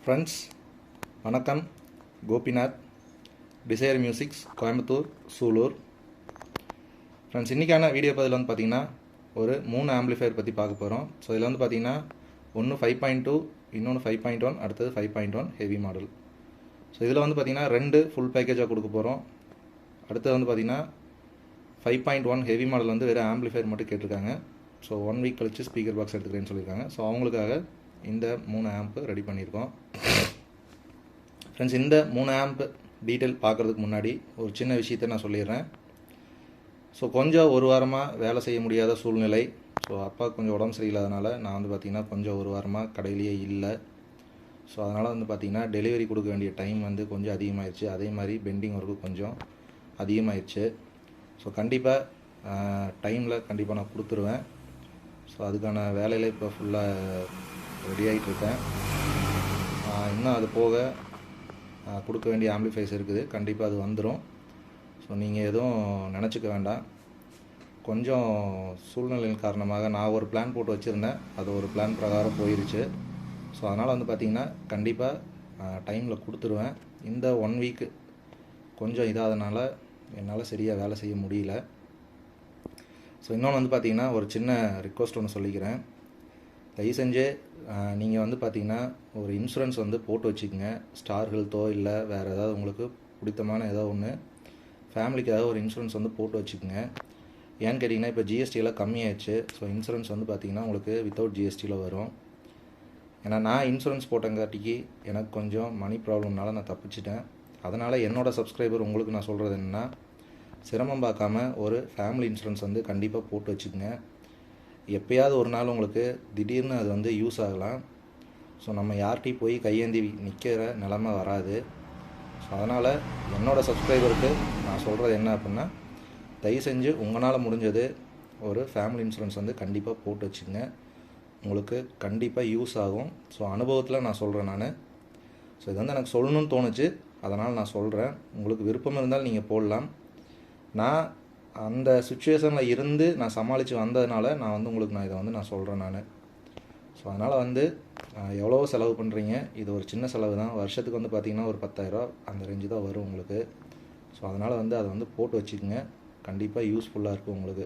Friends வணக்கம். Gopinath, Desire Musics, Coimbatore, Sulur. Friends, இன்றைக்கான video பதில் வந்து பார்த்திங்கன்னா ஒரு 3 ஆம்பிளிஃபையர் பற்றி பார்க்க போகிறோம். ஸோ இதில் வந்து பார்த்திங்கன்னா ஒன்று 5.2, இன்னொன்று 5.1, அடுத்தது 5.1 ஹெவி மாடல். ஸோ இதில் வந்து பார்த்திங்கன்னா 2 ஃபுல் பேக்கேஜாக கொடுக்க போகிறோம். அடுத்தது வந்து பார்த்திங்கன்னா 5.1 ஹெவி மாடல் வந்து வெறும் ஆம்பிளிஃபையர் மட்டும் கேட்டிருக்காங்க. ஸோ 1 வீக் கழிச்சு ஸ்பீக்கர் பாக்ஸ் எடுத்துக்கிறேன்னு சொல்லியிருக்காங்க. ஸோ அவங்களுக்காக இந்த 3 ஆம்ப் ரெடி பண்ணியிருக்கோம். ஃப்ரெண்ட்ஸ், இந்த 3 ஆம்ப் டீட்டெயில் பார்க்குறதுக்கு முன்னாடி ஒரு சின்ன விஷயத்தை நான் சொல்லிடுறேன். ஸோ கொஞ்சம் ஒரு வாரமாக வேலை செய்ய முடியாத சூழ்நிலை. ஸோ அப்பா கொஞ்சம் உடம்பு சரியில்லாதனால நான் வந்து பார்த்திங்கன்னா கொஞ்சம் ஒரு வாரமாக கடையிலேயே இல்லை. ஸோ அதனால் வந்து பார்த்திங்கன்னா டெலிவரி கொடுக்க வேண்டிய டைம் வந்து கொஞ்சம் அதிகமாகிடுச்சு. அதே மாதிரி பெண்டிங் ஒர்க்கு கொஞ்சம் அதிகமாகிடுச்சு. ஸோ கண்டிப்பாக டைமில் கண்டிப்பாக நான் கொடுத்துருவேன். ஸோ அதுக்கான வேலையில் இப்போ ஃபுல்லாக ரெடி ஆகிட்டுருக்கேன். இன்னும் அது போக கொடுக்க வேண்டிய ஆம்பிளிஃபைஸ் இருக்குது. கண்டிப்பாக அது வந்துடும். ஸோ நீங்கள் எதுவும் நினச்சிக்க வேண்டாம். கொஞ்சம் சூழ்நிலையின் காரணமாக நான் ஒரு பிளான் போட்டு வச்சுருந்தேன். அது ஒரு பிளான் பிரகாரம் போயிருச்சு. ஸோ அதனால் வந்து பார்த்திங்கன்னா கண்டிப்பாக டைமில் கொடுத்துருவேன். இந்த 1 வீக்கு கொஞ்சம் இதாதனால என்னால் சரியாக வேலை செய்ய முடியல. ஸோ இன்னொன்று வந்து பார்த்திங்கன்னா ஒரு சின்ன ரிக்வஸ்ட் ஒன்று சொல்லிக்கிறேன். தயவு செஞ்சு நீங்கள் வந்து பார்த்திங்கன்னா ஒரு இன்சூரன்ஸ் வந்து போட்டு வச்சுக்கோங்க. ஸ்டார் ஹெல்த்தோ இல்லை வேறு ஏதாவது உங்களுக்கு பிடித்தமான ஏதோ ஒன்று ஃபேமிலிக்காக ஒரு இன்சூரன்ஸ் வந்து போட்டு வச்சுக்கோங்க. ஏன்னு கேட்டிங்கன்னா இப்போ ஜிஎஸ்டியில் கம்மியாயிடுச்சு. ஸோ இன்சூரன்ஸ் வந்து பார்த்திங்கன்னா உங்களுக்கு வித்தவுட் ஜிஎஸ்டியில் வரும். ஏன்னா நான் இன்சூரன்ஸ் போட்டங்காட்டிக்கு எனக்கு கொஞ்சம் மணி ப்ராப்ளம்னால நான் தப்பிச்சிட்டேன். அதனால் என்னோடய சப்ஸ்கிரைபர் உங்களுக்கு நான் சொல்கிறது என்னென்னா, சிரமம் பார்க்காம ஒரு ஃபேமிலி இன்சூரன்ஸ் வந்து கண்டிப்பாக போட்டு வச்சுக்கோங்க. எப்போயாவது ஒரு நாள் உங்களுக்கு திடீர்னு அது வந்து யூஸ் ஆகலாம். ஸோ நம்ம யார்கிட்டையும் போய் கையேந்தி நிற்கிற நிலமை வராது. ஸோ அதனால் என்னோடய சப்ஸ்கிரைபருக்கு நான் சொல்கிறது என்ன அப்படின்னா, தயவு செஞ்சு உங்களால் முடிஞ்சது ஒரு ஃபேமிலி இன்சூரன்ஸ் வந்து கண்டிப்பாக போட்டு வச்சுங்க. உங்களுக்கு கண்டிப்பாக யூஸ் ஆகும். ஸோ அனுபவத்தில் நான் சொல்கிறேன் நான். ஸோ இது வந்து எனக்கு சொல்லணும்னு தோணுச்சு. அதனால் நான் சொல்கிறேன். உங்களுக்கு விருப்பம் இருந்தால் நீங்கள் போடலாம். நான் அந்த சுச்சுவேஷனில் இருந்து நான் சமாளித்து வந்ததுனால நான் வந்து உங்களுக்கு இதை வந்து நான் சொல்கிறேன் நான். ஸோ அதனால் வந்து எவ்வளோ செலவு பண்ணுறீங்க, இது ஒரு சின்ன செலவு தான். வருஷத்துக்கு வந்து பார்த்திங்கன்னா ஒரு 10,000 அந்த ரேஞ்சு தான் வரும் உங்களுக்கு. ஸோ அதனால் வந்து அதை வந்து போட்டு வச்சுக்கோங்க. கண்டிப்பாக யூஸ்ஃபுல்லாக இருக்கும் உங்களுக்கு.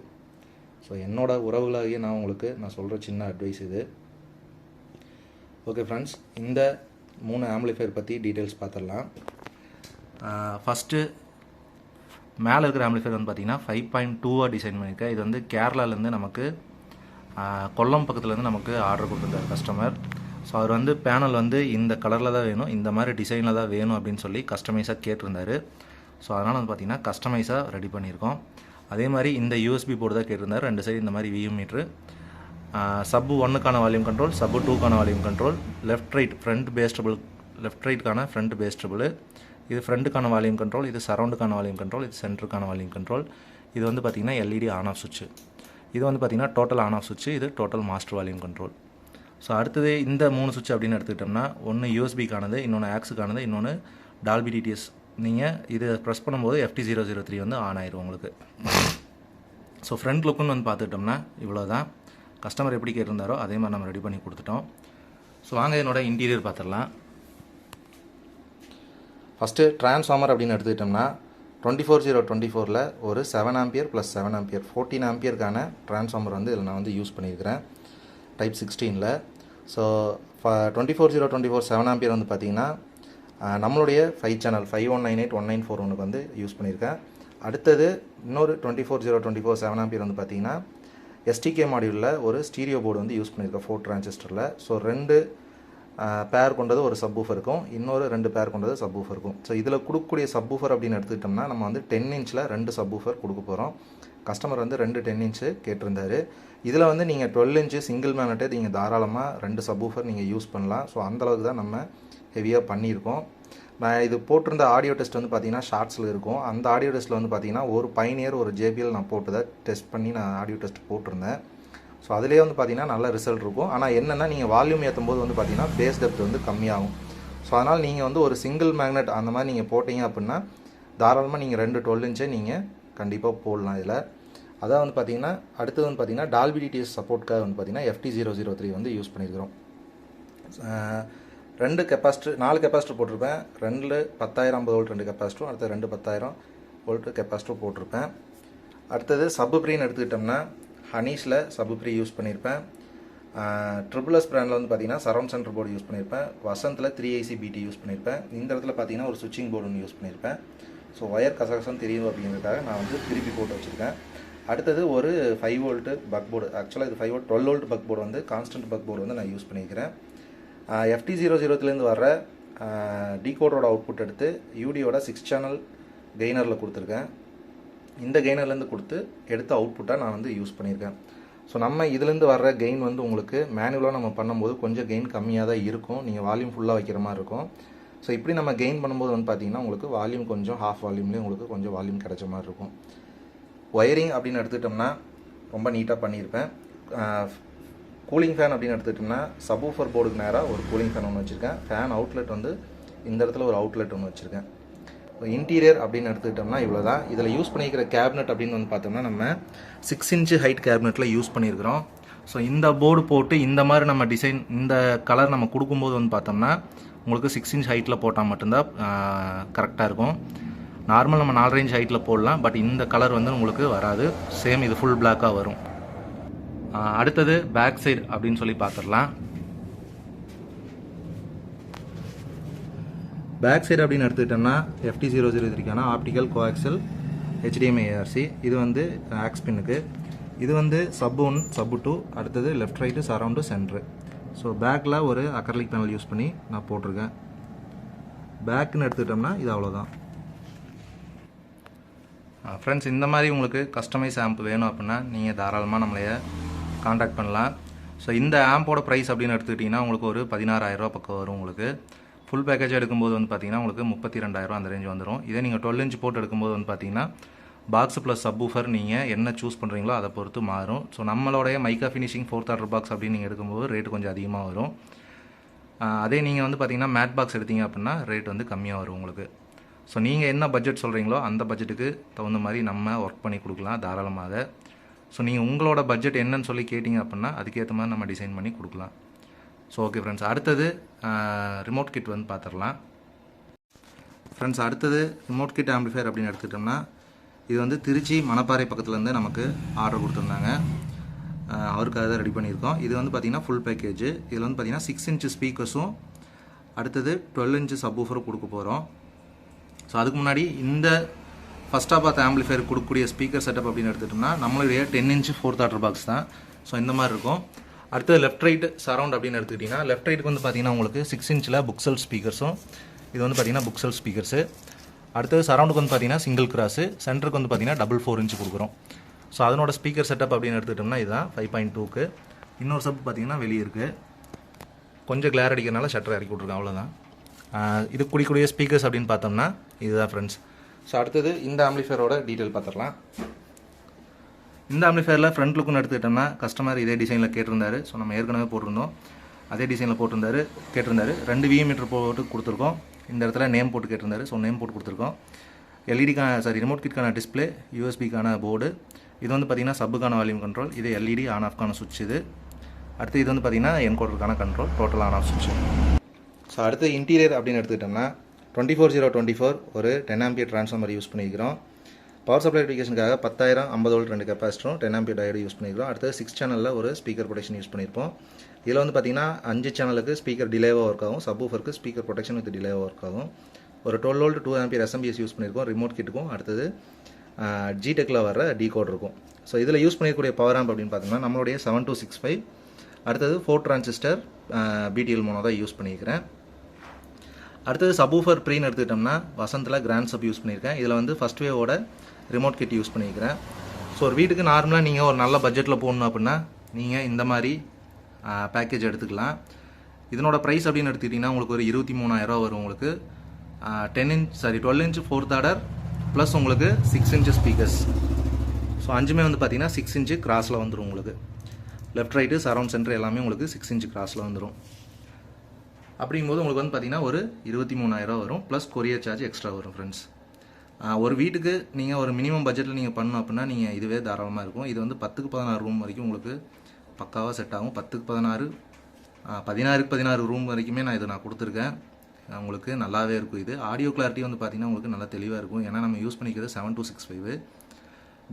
ஸோ என்னோடய உறவுகளாகிய நான் சொல்கிற சின்ன அட்வைஸ் இது. ஓகே ஃப்ரெண்ட்ஸ், இந்த 3 ஆம்பிளிஃபையர் பற்றி டீட்டெயில்ஸ் பார்த்துடலாம். ஃபஸ்ட்டு மேலே இருக்கிற ஆம்பிளிஃபையர் வந்து பார்த்திங்கன்னா 5.2 டிசைன் பண்ணியிருக்கேன். இது வந்து கேரளாலேருந்து நமக்கு கொல்லம் பக்கத்துலேருந்து நமக்கு ஆர்டர் கொடுத்துருந்தார் கஸ்டமர். ஸோ அவர் வந்து பேனல் வந்து இந்த கலரில் தான் வேணும், இந்த மாதிரி டிசைனில் தான் வேணும் அப்படின்னு சொல்லி கஸ்டமைஸாக கேட்டிருந்தார். ஸோ அதனால் வந்து பார்த்திங்கன்னா கஸ்டமைஸாக ரெடி பண்ணியிருக்கோம். அதே மாதிரி இந்த யூஎஸ்பி போர்டு தான் கேட்டிருந்தார். 2 சைடு இந்த மாதிரி வியூ மீட்ரு, சப்பு 1க்கான வால்யூம் கண்ட்ரோல், சப்பு 2க்கான volume control, left right front பேஸ்டபிள், லெஃப்ட் ரைட்டுக்கான ஃப்ரண்ட் பேஸ்டபிள், இது ஃப்ரண்ட்டுக்கான வால்யூம் கண்ட்ரோல், இது சரௌண்டுக்கான வால்யூம் கண்ட்ரோல், இது சென்டருக்கான வால்யூம் கண்ட்ரோல். இது வந்து பார்த்திங்கன்னா எல்இடி ஆன் ஆஃப் சுவிட்சு. இது வந்து பார்த்திங்கன்னா டோட்டல் ஆன் ஆஃப் சுவிட்சு. இது total master volume control. So அடுத்தது இந்த 3 சுவிட்ச் அப்படின்னு எடுத்துக்கிட்டோம்னா, ஒன்று யூஎஸ்பிக்கானது, இன்னொன்று ஆக்ஸுக்கானது, இன்னொன்று டால்பி டிடிஎஸ். நீங்கள் இது ப்ரெஸ் பண்ணும்போது FT003 வந்து ஆன் ஆயிரும் உங்களுக்கு. ஸோ ஃப்ரண்ட் லுக்குன்னு வந்து பார்த்துக்கிட்டோம்னா இவ்வளோ தான். கஸ்டமர் எப்படி கேட்டிருந்தாரோ அதே மாதிரி நம்ம ரெடி பண்ணி கொடுத்துட்டோம். ஸோ வாங்க என்னோட இன்டீரியர் பார்த்துடலாம். ஃபஸ்ட்டு ட்ரான்ஸ்ஃபார்மர் அப்படின்னு எடுத்துக்கிட்டோம்னா 24/024 ஒரு 7 ஆம்பியர் ப்ளஸ் 7 ஆம்பியர் 14 ஆம்பியருக்கான ட்ரான்ஸ்ஃபார்மர் வந்து இதில் நான் வந்து யூஸ் பண்ணியிருக்கிறேன் டைப் 16. ஸோ 24/024 7 ஆம்பியர் வந்து பார்த்திங்கன்னா நம்மளுடைய 5 சேனல் 5198 1941 வந்து யூஸ் பண்ணியிருக்கேன். அடுத்தது இன்னொரு 24/024 7 ஆம்பியர் வந்து பார்த்திங்கன்னா எஸ்டிகே மாடியூலில் ஒரு ஸ்டீரியோ போர்டு வந்து யூஸ் பண்ணியிருக்கேன் 4 டிரான்சிஸ்டரில். ஸோ 2 பேர் கொண்டது ஒரு சப்வூஃபர் இருக்கும், இன்னொரு 2 பேர் கொண்டது சப்வூஃபர் இருக்கும். ஸோ இதில் கொடுக்கக்கூடிய சப்வூஃபர் அப்படின்னு எடுத்துக்கிட்டோம்னா நம்ம வந்து 10 இன்ச்சில் 2 சப்வூஃபர் கொடுக்க போகிறோம். கஸ்டமர் வந்து 2 10 இன்ச்சு கேட்டிருந்தார். இதில் வந்து நீங்கள் 12 இன்ச்சு சிங்கிள் மேனட்டே நீங்கள் தாராளமாக 2 சப்வூஃபர் நீங்கள் யூஸ் பண்ணலாம். ஸோ அந்தளவுக்கு தான் நம்ம ஹெவியாக பண்ணியிருக்கோம். நான் இது போட்டிருந்த ஆடியோ டெஸ்ட் வந்து பார்த்திங்கன்னா ஷார்ட்ஸில் இருக்கும். அந்த ஆடியோ டெஸ்ட்டில் வந்து பார்த்திங்கன்னா ஒரு பைனியர் ஒரு JBL நான் போட்டு தான் டெஸ்ட் பண்ணி நான் ஆடியோ டெஸ்ட் போட்டிருந்தேன். ஸோ அதிலே வந்து பார்த்திங்கன்னா நல்ல ரிசல்ட் இருக்கும். ஆனால் என்னென்னா நீங்கள் வால்யூம் ஏற்றும் போது வந்து பார்த்திங்கன்னா பேஸ் டெப்த் வந்து கம்மியாகும். ஸோ அதனால் நீங்கள் வந்து ஒரு சிங்கிள் மேக்னெட் அந்த மாதிரி நீங்கள் போட்டிங்க அப்படின்னா தாராளமாக நீங்கள் 2 12 இன்ச்சை நீங்கள் கண்டிப்பாக போடலாம் இதில். அதான் வந்து பார்த்திங்கன்னா அடுத்தது வந்து பார்த்திங்கன்னா டால்பி டிடிஎஸ் சப்போர்ட்காக வந்து பார்த்திங்கன்னா FT003 வந்து யூஸ் பண்ணியிருக்கிறோம். 4 கெப்பாசிட்டர் போட்டிருப்பேன். 2 10,000 50 வோல்ட் 2 கெப்பாசிட்டரும், அடுத்து 2 10,000 வோல்ட் கெப்பாசிட்டரும் போட்டிருப்பேன். அடுத்தது சப்பு ப்ரீன்னு எடுத்துக்கிட்டோம்னா ஹனீஸில் சப்பு ப்ரீ யூஸ் பண்ணியிருப்பேன். ட்ரிபிள்எஸ் பிராண்டில் வந்து பார்த்தீங்கன்னா சரவுண்ட் சென்டர் போர்டு யூஸ் பண்ணியிருப்பேன். வசந்தில் 3IC BT யூஸ் பண்ணியிருப்பேன். இந்த இடத்துல பார்த்தீங்கன்னா ஒரு சுவிட்சிங் போர்டு ஒன்று யூஸ் பண்ணியிருப்பேன். ஸோ ஒயர் கசகசன்னு தெரியும் அப்படிங்கிறதுக்காக நான் வந்து திருப்பி போட்டு வச்சுருக்கேன். அடுத்தது ஒரு 5 வோல்ட்டு பக் போர்டு. ஆக்சுவலாக இது 5 வோல்ட் 12 வோல்ட் பக் போர்டு வந்து கான்ஸ்டன்ட் பக் போர்டு வந்து நான் யூஸ் பண்ணியிருக்கிறேன். FT00 வர்ற டீகோடரோட அவுட்புட் எடுத்து யூடியோட 6 சேனல் கெய்னரில் கொடுத்துருக்கேன். இந்த கெய்னர்லேருந்து கொடுத்து எடுத்த அவுட்புட்டாக நான் வந்து யூஸ் பண்ணியிருக்கேன். ஸோ நம்ம இதுலேருந்து வர்ற கெயின் வந்து உங்களுக்கு மேனுவலாக நம்ம பண்ணும்போது கொஞ்சம் கெயின் கம்மியாக தான் இருக்கும். நீங்கள் வால்யூம் ஃபுல்லாக வைக்கிற மாதிரி இருக்கும். ஸோ இப்படி நம்ம கெயின் பண்ணும்போது வந்து பார்த்தீங்கன்னா உங்களுக்கு வால்யூம் கொஞ்சம் ஹாஃப் வால்யூம்லேயே உங்களுக்கு கொஞ்சம் வால்யூம் கிடைச்ச மாதிரி இருக்கும். ஒயரிங் அப்படின்னு எடுத்துக்கிட்டோம்னா ரொம்ப நீட்டாக பண்ணியிருப்பேன். கூலிங் ஃபேன் அப்படின்னு எடுத்துக்கிட்டோம்னா சப்வூஃபர் போர்டுக்கு நேராக ஒரு கூலிங் ஃபேன் ஒன்று வச்சுருக்கேன். ஃபேன் அவுட்லெட் வந்து இந்த இடத்துல ஒரு அவுட்லெட் ஒன்று வச்சுருக்கேன். இன்டீரியர் அப்படின்னு எடுத்துக்கிட்டோம்னா இவ்வளோ தான். இதில் யூஸ் பண்ணிக்கிற கேபினட் அப்படின்னு வந்து பார்த்தோம்னா நம்ம 6 இன்ச்சு ஹைட் கேபினெட்டில் யூஸ் பண்ணியிருக்கிறோம். ஸோ இந்த போர்டு போட்டு இந்த மாதிரி நம்ம டிசைன் இந்த கலர் நம்ம கொடுக்கும்போது வந்து பார்த்தோம்னா உங்களுக்கு 6 இன்ச் ஹைட்டில் போட்டால் மட்டும்தான் கரெக்டாக இருக்கும். நார்மல் நம்ம 4 இன்ச் ஹைட்டில் போடலாம், பட் இந்த கலர் வந்து உங்களுக்கு வராது. சேம் இது ஃபுல் பிளாக்காக வரும். அடுத்தது பேக் சைடு அப்படின்னு சொல்லி பார்த்துடலாம். பேக் சைடு அப்படின்னு எடுத்துக்கிட்டோம்னா FT003க்கான ஆப்டிக்கல் கோஆக்சல் HDMI ARC. இது வந்து ஆக்ஸ்பின்னுக்கு. இது வந்து சப் 1 சப் 2, அடுத்தது left right surround centre. So பேக்கில் ஒரு அக்ரலிக் பேனல் யூஸ் பண்ணி நான் போட்டிருக்கேன். பேக்குன்னு எடுத்துக்கிட்டோம்னா இது அவ்வளோதான். ஃப்ரெண்ட்ஸ், இந்த மாதிரி உங்களுக்கு கஸ்டமைஸ் ஆம்ப் வேணும் அப்படின்னா நீங்கள் தாராளமாக நம்மளைய காண்டாக்ட் பண்ணலாம். ஸோ இந்த ஆம்போட ப்ரைஸ் அப்படின்னு எடுத்துக்கிட்டிங்கன்னா உங்களுக்கு ஒரு 16,000 பக்கம் வரும். உங்களுக்கு ஃபுல் பேக்கேஜ் எடுக்கும்போது வந்து பார்த்தீங்கன்னா உங்களுக்கு 32,000 அந்த ரேஞ்ச் வந்துடும். இதே நீங்கள் 12 இன்ச் போட்டு எடுக்கும்போது வந்து பார்த்தீங்கன்னா பாக்ஸ் ப்ளஸ் சப்வூஃபர் நீங்கள் என்ன சூஸ் பண்ணுறீங்களோ அதை பொறுத்து மாறும். ஸோ நம்மளுடைய மைக்கா ஃபினிஷிங் 4th ஆர்டர் பாக்ஸ் அப்படின்னு நீங்கள் எடுக்கும்போது ரேட்டு கொஞ்சம் அதிகமாக வரும். அதே நீங்கள் வந்து பார்த்தீங்கன்னா மேட் பாக்ஸ் எடுத்தீங்க அப்படின்னா ரேட் வந்து கம்மியாக வரும் உங்களுக்கு. ஸோ நீங்கள் என்ன பட்ஜெட் சொல்கிறீங்களோ அந்த பட்ஜெட்டுக்கு தகுந்த மாதிரி நம்ம ஒர்க் பண்ணி கொடுக்கலாம் தாராளமாக. ஸோ நீங்கள் உங்களோட பட்ஜெட் என்னன்னு சொல்லி கேட்டிங்க அப்படின்னா அதுக்கேற்ற மாதிரி நம்ம டிசைன் பண்ணி கொடுக்கலாம். ஸோ ஓகே ஃப்ரெண்ட்ஸ், அடுத்தது ரிமோட் கிட் வந்து பார்த்துடலாம். ஃப்ரெண்ட்ஸ், அடுத்தது ரிமோட் கிட் ஆம்பிளிஃபையர் அப்படின்னு எடுத்துக்கிட்டோம்னா இது வந்து திருச்சி மணப்பாறை பக்கத்துலேருந்து நமக்கு ஆர்டர் கொடுத்துருந்தாங்க. அவருக்காக தான் ரெடி பண்ணியிருக்கோம். இது வந்து பார்த்திங்கன்னா ஃபுல் பேக்கேஜ். இதில் வந்து பார்த்திங்கன்னா 6 இன்ச் ஸ்பீக்கர்ஸும் அடுத்தது 12 இன்ச் சப்வூஃபரும் கொடுக்க போகிறோம். ஸோ அதுக்கு முன்னாடி இந்த ஃபஸ்ட்டாக பார்த்த ஆம்பிளிஃபையர் கொடுக்கக்கூடிய ஸ்பீக்கர் செட்டப் அப்படின்னு எடுத்துகிட்டோம்னா நம்மளுடைய 10 இன்ச் 4th ஆர்டர் பாக்ஸ் தான். ஸோ இந்த மாதிரி இருக்கும். அடுத்தது லெஃப்ட் ரைட் சரவுண்ட் அப்படின்னு எடுத்துக்கிட்டிங்கன்னா லெஃப்ட் ரைட்டுக்கு வந்து பார்த்திங்கன்னா உங்களுக்கு 6 இன்ச்சில் புக்செல் ஸ்பீக்கர்ஸும் இது வந்து பார்த்திங்கன்னா புக்செல் ஸ்பீக்கர்ஸு. அடுத்தது சரவுண்டுக்கு வந்து பார்த்திங்கன்னா சிங்கிள் கிராஸு, சென்டருக்கு வந்து பார்த்திங்கன்னா டபுள் 4 இன்ச் கொடுக்குறோம். ஸோ அதனோட ஸ்பீக்கர் செட்டப் அப்படின்னு எடுத்துக்கிட்டோம்னா இதுதான் 5.2க்கு. இன்னொரு சப் பார்த்திங்கன்னா வெளியே இருக்குது. கொஞ்சம் கிளார் அடிக்கிறனால ஷட்டர் இறக்கி விட்ருக்கேன், அவ்வளோதான். இது குடிக்கூடிய ஸ்பீக்கர்ஸ் அப்படின்னு பார்த்தோம்னா இதுதான் ஃப்ரெண்ட்ஸ். ஸோ அடுத்தது இந்த ஆம்பிளிஃபையரோட டீட்டெயில் பார்த்துடலாம். இந்த ஆம்பிளிஃபையரில் ஃப்ரண்ட் லுக்குன்னு எடுத்துக்கிட்டோம்னா கஸ்டமர் இதே டிசைனில் கேட்டிருந்தாரு. ஸோ நம்ம ஏற்கனவே போட்டிருந்தோம், அதே டிசைனில் கேட்டிருந்தாரு. 2 VA மீட்டர் போட்டு கொடுத்துருக்கோம். இந்த இடத்துல நேம் போட்டு கேட்டிருந்தாரு. ஸோ நேம் போட்டு கொடுத்துருக்கோம். ரிமோட் கிட்கான டிஸ்பிளே, யூஎஸ்பிக்கான போர்டு. இது வந்து பார்த்திங்கன்னா சப்புக்கான வால்யூம் கண்ட்ரோல். இது LED ஆன் ஆஃப்கான சுவிட்ச். இது அடுத்து இது வந்து பார்த்திங்கன்னா என்கோடருக்கான கண்ட்ரோல், டோட்டல் ஆன் ஆஃப் சுவிட்ச். ஸோ அடுத்து இன்டீரியர் அப்படின்னு எடுத்துக்கிட்டோம்னா 24/0/24 ஒரு 10 ஆம்பியர் ட்ரான்ஸ்ஃபார்மர் யூஸ் பண்ணிக்கிறோம். பவர் சப்ளை அப்ளிகேஷனுக்காக 10,000 50 வோல்ட் 2 கெப்பாசிட்டரும் 10 ஆம்பியர் டயோடு யூஸ் பண்ணிக்கிறோம். அடுத்து 6 சேனலில் ஒரு ஸ்பீக்கர் ப்ரொடெக்ஷன் யூஸ் பண்ணியிருப்போம். இதில் வந்து பார்த்திங்கன்னா 5 சேனலுக்கு ஸ்பீக்கர் டிலேவாக ஒர்க் ஆகும். சப்வூஃபருக்கு ஸ்பீக்கர் ப்ரொடெக்ஷன் வித் டிலேவாக ஒர்க் ஆகும். ஒரு 12 வோல்ட் 2 ஆம்பியர் SMPS யூஸ் பண்ணியிருக்கோம் ரிமோட் கிட்டுக்கும். அடுத்தது ஜிடெக்கில் வர டீகோட் இருக்கும். ஸோ இதில் யூஸ் பண்ணியிருக்கக்கூடிய பவர் ஆம்ப் அப்படின்னு பார்த்தோம்னா நம்மளுடைய 7265, அடுத்தது 4 டிரான்சிஸ்டர் BTL மோனோ தான் யூஸ் பண்ணியிருக்கிறேன். அடுத்தது சப்வூஃபர் ப்ரீன்னு எடுத்துக்கிட்டோம்னா வசந்தில் கிராண்ட் சப் யூஸ் பண்ணியிருக்கேன். இதில் வந்து ஃபஸ்ட் வேவோட ரிமோட் கிட் யூஸ் பண்ணியிருக்கிறேன். ஸோ ஒரு வீட்டுக்கு நார்மலாக நீங்கள் ஒரு நல்ல பட்ஜெட்டில் போகணும் அப்படின்னா நீங்கள் இந்த மாதிரி பேக்கேஜ் எடுத்துக்கலாம். இதனோட ப்ரைஸ் அப்படின்னு எடுத்துக்கிட்டிங்கன்னா உங்களுக்கு ஒரு 23,000 வரும். உங்களுக்கு 12 இன்ச் 4th ஆர்டர் ப்ளஸ் உங்களுக்கு 6 இன்ச் ஸ்பீக்கர்ஸ். ஸோ அஞ்சுமே வந்து பார்த்திங்கன்னா 6 இன்ச்சு கிராஸில் வந்துடும். உங்களுக்கு லெஃப்ட் ரைட்டு சரவுண்ட் சென்டர் எல்லாமே உங்களுக்கு 6 இன்ச் கிராஸில் வந்துடும். அப்படிங்கும்போது உங்களுக்கு வந்து பார்த்திங்கன்னா ஒரு 23,000 வரும். ப்ளஸ் கொரியர் சார்ஜ் எக்ஸ்ட்ரா வரும் ஃப்ரெண்ட்ஸ். ஒரு வீட்டுக்கு நீங்கள் ஒரு மினிமம் பட்ஜெட்டில் நீங்கள் பண்ணணும் அப்படின்னா நீங்கள் இதுவே தாராளமாக இருக்கும். இது வந்து 10க்கு 16 ரூம் வரைக்கும் உங்களுக்கு பக்காவாக செட் ஆகும். 10க்கு 16 16 ரூம் வரைக்குமே நான் கொடுத்துருக்கேன். உங்களுக்கு நல்லாவே இருக்கும். இது ஆடியோ கிளாரிட்டி வந்து பார்த்திங்கன்னா உங்களுக்கு நல்லா தெளிவாக இருக்கும். ஏன்னா நம்ம யூஸ் பண்ணிக்கிறது 7265.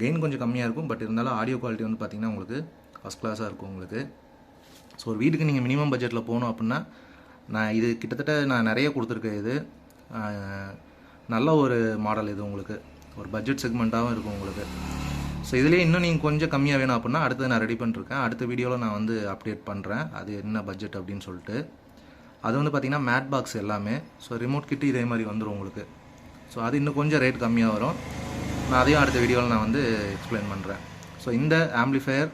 கெயின் கொஞ்சம் கம்மியாக இருக்கும், பட் இருந்தாலும் ஆடியோ குவாலிட்டி வந்து பார்த்திங்கன்னா உங்களுக்கு ஃபஸ்ட் கிளாஸாக இருக்கும் உங்களுக்கு. ஸோ ஒரு வீட்டுக்கு நீங்கள் மினிமம் பட்ஜெட்டில் போகணும் அப்படின்னா இது கிட்டத்தட்ட நான் நிறைய கொடுத்துருக்கேன். இது நல்ல ஒரு மாடல். இது உங்களுக்கு ஒரு பட்ஜெட் செக்மெண்ட்டாகவும் இருக்கும் உங்களுக்கு. ஸோ இதுலேயே இன்னும் நீங்கள் கொஞ்சம் கம்மியாக வேணும் அப்படின்னா அடுத்தது நான் ரெடி பண்ணிருக்கேன். அடுத்த வீடியோவில் நான் வந்து அப்டேட் பண்ணுறேன் அது என்ன பட்ஜெட் அப்படின்னு சொல்லிட்டு. அது வந்து பார்த்திங்கன்னா மேட் பாக்ஸ் எல்லாமே. ஸோ ரிமோட் கிட்டு இதே மாதிரி வந்துடும் உங்களுக்கு. ஸோ அது இன்னும் கொஞ்சம் ரேட் கம்மியாக வரும். நான் அதையும் அடுத்த வீடியோவில் நான் வந்து எக்ஸ்பிளைன் பண்ணுறேன். ஸோ இந்த amplifier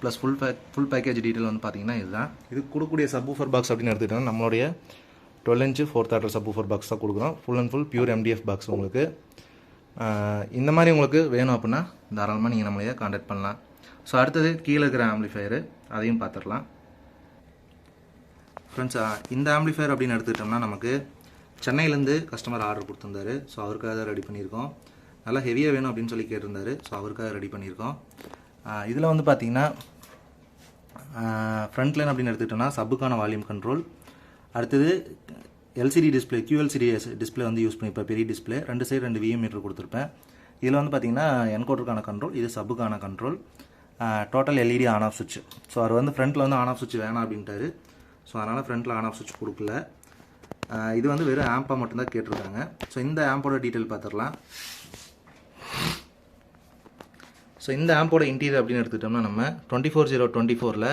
plus full package detail வந்து பார்த்திங்கன்னா இதுதான். இது கொடுக்கக்கூடிய சப்வூஃபர் பாக்ஸ் அப்படின்னு எடுத்துக்கிட்டோம்னா நம்மளுடைய 12 inch 4th order subwoofer box தான் கொடுக்குறோம். Full and full pure MDF box உங்களுக்கு. இந்த மாதிரி உங்களுக்கு வேணும் அப்படின்னா தாராளமாக நீங்கள் நம்மளையே கான்டாக்ட் பண்ணலாம். ஸோ அடுத்தது கீழே இருக்கிற ஆம்பிளிஃபையரு அதையும் பார்த்துடலாம். ஃப்ரெண்ட்ஸ், இந்த ஆம்பிளிஃபையர் அப்படின்னு எடுத்துக்கிட்டோம்னா நமக்கு சென்னையிலேருந்து கஸ்டமர் ஆர்டர் கொடுத்துருந்தாரு. ஸோ அவருக்காக தான் ரெடி பண்ணியிருக்கோம். நல்லா ஹெவியாக வேணும் அப்படின்னு சொல்லி கேட்டிருந்தாரு. ஸோ அவருக்காக ரெடி பண்ணியிருக்கோம். இதில் வந்து பார்த்திங்கன்னா ஃப்ரண்ட் லைன் அப்படின்னு எடுத்துக்கிட்டோம்னா சப்புக்கான வால்யூம் கண்ட்ரோல், அடுத்தது LCD டிஸ்பிளே QLCD டிஸ்பிளே வந்து யூஸ் பண்ணியிருப்பேன். பெரிய டிஸ்பிளே 2 சைடு 2 VM மீட்டர் கொடுத்துருப்பேன். இதில் வந்து பார்த்திங்கன்னா என்கோடருக்கான கண்ட்ரோல், இது சப்புக்கான control, total LED on off சுவிட்ச். ஸோ அவர் வந்து ஃப்ரண்ட்டில் வந்து ஆன் ஆஃப் சுவிட்ச் வேணாம் அப்படின்ட்டாரு. ஸோ அதனால் ஃப்ரண்ட்டில் ஆன் ஆஃப் சுவிட்ச் கொடுக்கல. இது வந்து வெறும் ஆம்பாக மட்டும்தான் கேட்டிருக்காங்க. ஸோ இந்த ஆம்போட டீட்டெயில் பார்த்துடலாம். ஸோ இந்த ஆம்போட இன்டீரியர் அப்படின்னு எடுத்துக்கிட்டோம்னா நம்ம 24024ல்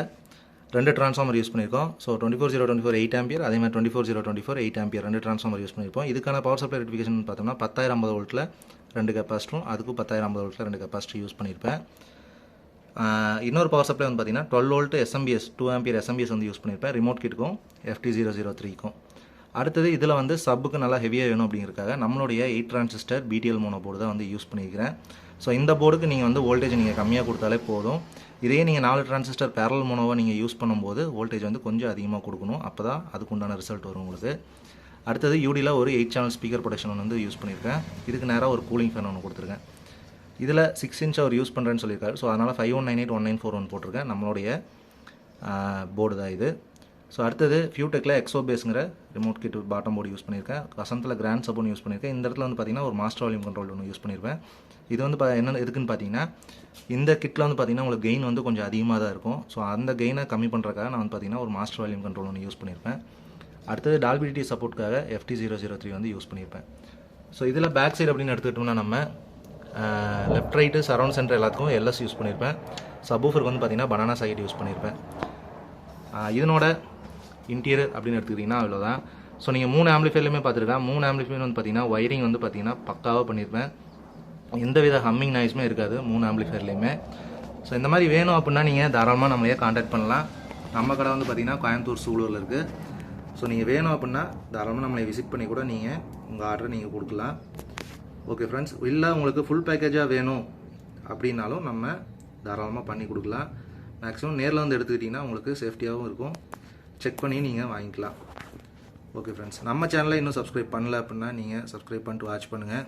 2 டிரான்ஸ்ஃபார்மர் யூஸ் பண்ணியிருக்கோம். ஸோ 24024 8 ஆம்பியர், அதே மாதிரி 24024 8 ஆம்பியர் 2 டிரான்ஸ்ஃபார்மர் யூஸ் பண்ணியிருப்போம். இதுக்கான பவர் சப்ளை ரெட்டிஃபிகேஷன் பார்த்தோம்னா 10050 வோல்ட்டில் 2 கெப்பாசிட்டரும் அதுக்கும் 10050 வோல்ட்டில் 2 கெப்பாசிட்டி யூஸ் பண்ணியிருப்பேன். இன்னொரு பவர் சப்ளை வந்து பார்த்திங்கன்னா 12 வோல்ட் SMBS 2 ஆம்பியர் SMBS வந்து யூஸ் பண்ணியிருப்பேன். ரிமோட் கிட்டுக்கும் FT003க்கும். அடுத்தது இதில் வந்து சப்புக்கு நல்லா ஹெவியாக வேணும் அப்படிங்கிறதுக்காக நம்மளுடைய 8 டிரான்சிஸ்டர் BTL மோனோ போர்டு தான் வந்து யூஸ் பண்ணிக்கிறேன். ஸோ இந்த போர்டுக்கு நீங்கள் வந்து வோல்டேஜ் நீங்கள் கம்மியாக கொடுத்தாலே போதும். இதே நீங்கள் 4 டிரான்சிஸ்டர் பேரல் மோனோவை நீங்கள் யூஸ் பண்ணும்போது வோல்டேஜ் வந்து கொஞ்சம் அதிகமாக கொடுக்கணும். அப்போ தான் அதுக்கு உண்டான ரிசல்ட் வரும் உங்களுக்கு. அடுத்தது யூடியில் ஒரு 8 சேனல் ஸ்பீக்கர் ப்ரொடக்ஷன் வந்து யூஸ் பண்ணியிருக்கேன். இதுக்கு நேராக ஒரு கூலிங் ஃபேன் ஒன்று கொடுத்துருக்கேன். இதில் 6 inch அவர் யூஸ் பண்ணுறேன்னு சொல்லியிருக்காரு. ஸோ அதனால் 51981941 போட்டிருக்கேன். நம்மளுடைய போர்டு தான் இது. ஸோ அடுத்தது ஃபியூடெக்கில் எக்ஸோபேஸுங்கிற remote kit bottom board use பண்ணியிருக்கேன். வசந்தில் கிராண்ட் சப் ஒன்று யூஸ் பண்ணியிருக்கேன். இந்த இடத்துல வந்து பார்த்திங்கன்னா ஒரு மாஸ்டர் வால்யூம் கண்ட்ரோல் ஒன்று யூஸ் பண்ணியிருப்பேன். இது வந்து என்ன எதுக்குன்னு பார்த்தீங்கன்னா இந்த கிட்டில் வந்து பார்த்திங்கன்னா உங்களுக்கு கெயின் வந்து கொஞ்சம் அதிகமாக தான் இருக்கும். ஸோ அந்த கெயினை கம்மி பண்ணுறதுக்காக நான் வந்து பார்த்திங்கன்னா ஒரு மாஸ்டர் வால்யூம் கண்ட்ரோல் ஒன்று யூஸ் பண்ணியிருப்பேன். அடுத்தது டால்பி டிடி சப்போர்ட்டுக்காக FT003 வந்து யூஸ் பண்ணியிருப்பேன். ஸோ இதில் பேக் சைடு அப்படின்னு எடுத்துக்கிட்டோம்னா நம்ம லெஃப்ட் ரைட்டு சரௌண்ட் சென்டர் எல்லாத்துக்கும் LS யூஸ் பண்ணியிருப்பேன். சப்வூஃபருக்கு வந்து பார்த்திங்கன்னா பனானா சாக்கெட் யூஸ் பண்ணியிருப்பேன். இதனோட இன்டீரியர் அப்படின்னு எடுத்துக்கிட்டிங்கன்னா அவ்வளோதான். ஸோ நீங்கள் 3 ஆம்பிளிஃபையர்லையுமே பார்த்துருக்கேன். 3 ஆம்பிளிஃபையர் வந்து பார்த்திங்கன்னா ஒயரிங் வந்து பார்த்திங்கன்னா பக்காவாக பண்ணியிருப்பேன். எந்தவித ஹம்மிங் நாய்ஸுமே இருக்காது 3 ஆம்பிளிஃபையர்லையுமே. ஸோ இந்த மாதிரி வேணும் அப்படின்னா நீங்கள் தாராளமாக நம்மளையே கான்டாக்ட் பண்ணலாம். நம்ம கடை வந்து பார்த்திங்கன்னா கோயம்புத்தூர் சூலூரில் இருக்குது. ஸோ நீங்கள் வேணும் அப்படின்னா தாராளமாக நம்மளை விசிட் பண்ணி கூட நீங்கள் உங்கள் ஆர்டரை நீங்கள் கொடுக்கலாம். ஓகே ஃப்ரெண்ட்ஸ், இல்லை உங்களுக்கு ஃபுல் பேக்கேஜாக வேணும் அப்படின்னாலும் நம்ம தாராளமாக பண்ணி கொடுக்கலாம். மேக்ஸிமம் நேரில் வந்து எடுத்துக்கிட்டிங்கன்னா உங்களுக்கு சேஃப்டியாகவும் இருக்கும். செக் பண்ணி நீங்கள் வாங்கிக்கலாம். ஓகே ஃப்ரெண்ட்ஸ், நம்ம சேனலை இன்னும் சப்ஸ்கிரைப் பண்ணல அப்படின்னா நீங்கள் சப்ஸ்கிரைப் பண்ணிட்டு வாட்ச் பண்ணுங்கள்.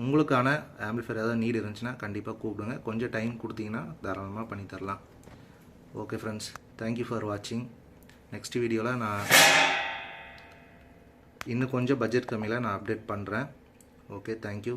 உங்களுக்கான ஆம்பிளிஃபையர் ஏதாவது நீட் இருந்துச்சுன்னா கண்டிப்பாக கூப்பிடுங்க. கொஞ்சம் டைம் கொடுத்தீங்கன்னா தாராளமாக பண்ணி தரலாம். ஓகே ஃப்ரெண்ட்ஸ், தேங்க்யூ ஃபார் வாட்சிங். நெக்ஸ்ட் வீடியோவில் நான் இன்னும் கொஞ்சம் பட்ஜெட் கம்மியில் நான் அப்டேட் பண்ணுறேன். Okay, thank you.